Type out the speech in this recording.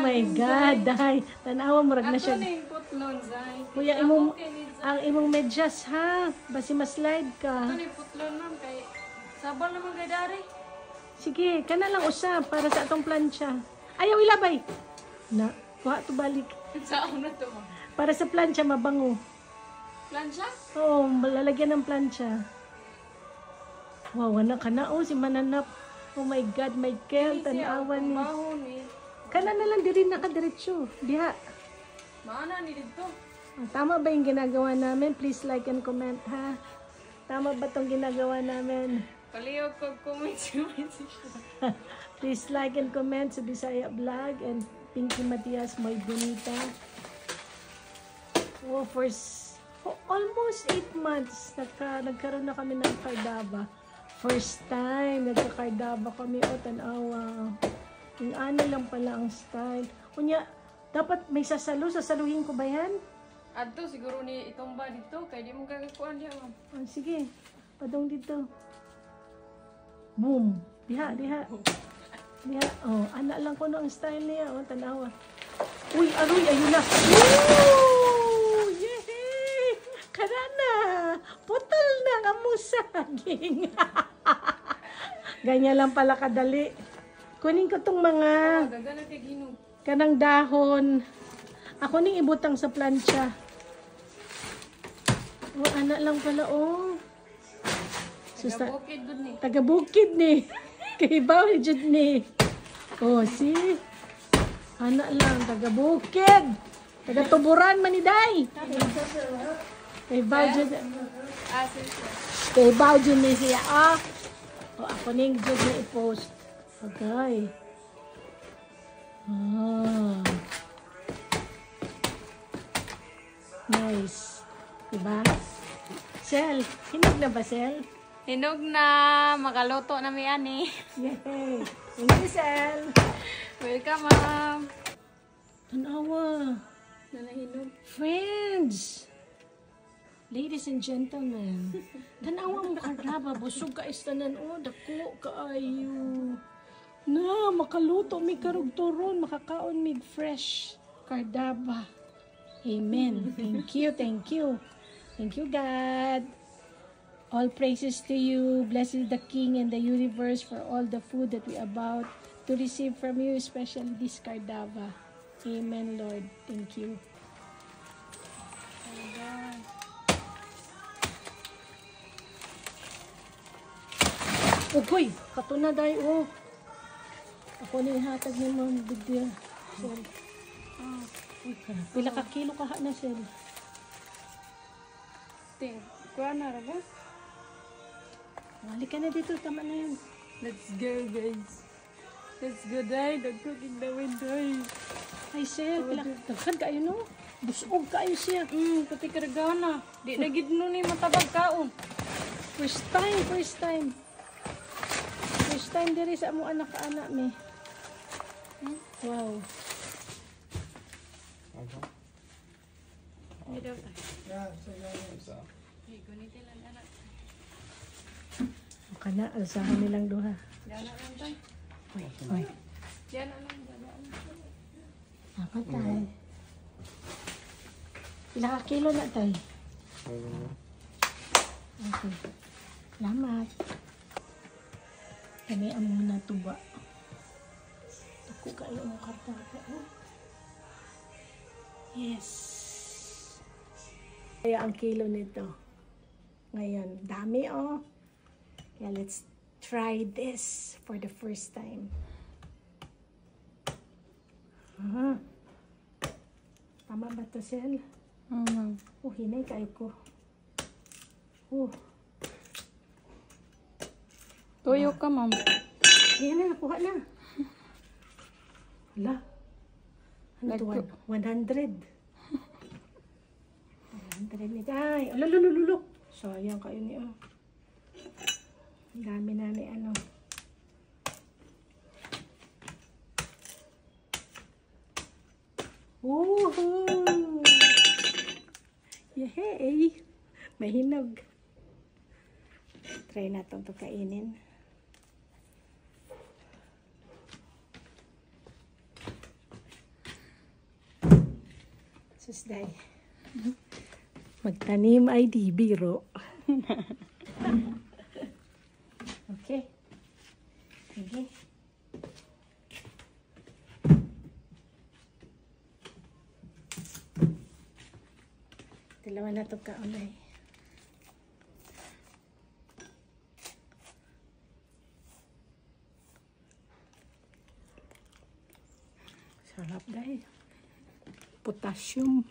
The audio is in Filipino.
my God, dahay. Tanawa murag na siya. Ako na yung putlon, Zay. Kuya, ang imong medyas ha. Basi ma-slide ka. Ako na yung putlon, ma'am. Kay sabon naman kay Dari. Sige, kana lang usap para sa atong plancha. Ayaw ilabay. Na, kuha to balik. Saan na to, ma'am? Para sa plancha mabango. Plancha? Oo, lalagyan ng plancha. Wow, anak ka na. Oh, si Mananap. Oh my God, Michael, tanawan ni. Kana na lang diri nakadiretso. Diha. Maana ni dito. Tama ba yung ginagawa namin? Please like and comment, ha? Tama ba itong ginagawa namin? Palihog ko comment sa message. Please like and comment sa Bisaya Vlog and Pinky Matias, Moy Bonita. Oh, almost 8 months, nagkaroon na kami ng Cardava. First time, nagka-Cardava kami. O, tanawa. Yung ano lang pala ang style. Kunya, dapat may sasaluhin ko ba yan? Adto, siguro ni itomba dito. Kaya di mo kakakuan diya, ma'am. Oh, sige, padong dito. Boom. Diha. Oh, anak lang ko no ang style niya. Oh, tanawa. Uy, aroy, ayun na. Woo! Yay! Karana! Putol na ang musaging. Ganyan lang pala kadali. Kunin ko tong mga Gagana kay Ginoo. kanang dahon. Ako ning ibutang sa plancha. Oh, anak lang pala, oh. Taga-bukid dun ni. Taga-bukid ni. Kaibaw ni Jud ni. Oh, see? Anak lang, taga-bukid. Taga-tuburan man ni Day. Kaibaw Jud. Kaibaw Jud ni siya. Ah. Oh, ako ning Jud na i-post. Okay. Ah. Nice. Diba? Sel, hinog na ba, Sel? Hinog na. Makaluto na mi ani. Yay! Thank you, Sel. Welcome, ma'am. Tanawa. Nanahinog. Friends! Ladies and gentlemen, tanawa mo Cardava. Busog ka istanan. Oh, dako kaayo. Na, makaluto mi karugturon. Makakaon mig fresh Cardava. Amen. Thank you, thank you. Thank you, God. All praises to you. Blessed is the King and the universe for all the food that we about to receive from you, especially this Cardava. Amen, Lord. Thank you. Ugoy, katuna dahi, oh. Ako na ihatag ni Ma'am Bigdia. Sel. Pila ka kilo ka na, Sel? Ting, kuha na ba? Balik ka na dito, tama na yan. Let's go, guys. Let's go, Day. Nag-cooking the window. Ay, Sel, pila daghan kayo, no? Busog kayo siya. Pati karagana. Di na gid no ni matabag kaon. First time. First time diri sa among anak-anak mi. Wow. Ay daw tayo. Hey, gunitin lang anak. Kana alsahan nilang duha. Diyan na lang tayo. Oy. Diyan na lang. Diyan na lang. Apa tay? Pila ka kilo na tay? Okay. Salamat. Kani ang muna tuba. Ako kayo ang kartata. Oh. Yes. Kaya ang kilo nito. Ngayon, dami oh. Kaya let's try this for the first time. Tama ba ito, Sel? Oh, hinay kayo ko. Oh. Tuyo ka, ma'am. Ayan na, nakuha na. Hala. Ano to? 100. 100 ni Day. Lululululok. Sayang kayo ni oh. Ang dami na ni ano. Woohoo! Yehey! May hinog. Try na itong kainin. Susday. Magtanim ay di biro. Okay. Okay. Dalawa na ito kaunay. Sarap dahil. Potassium.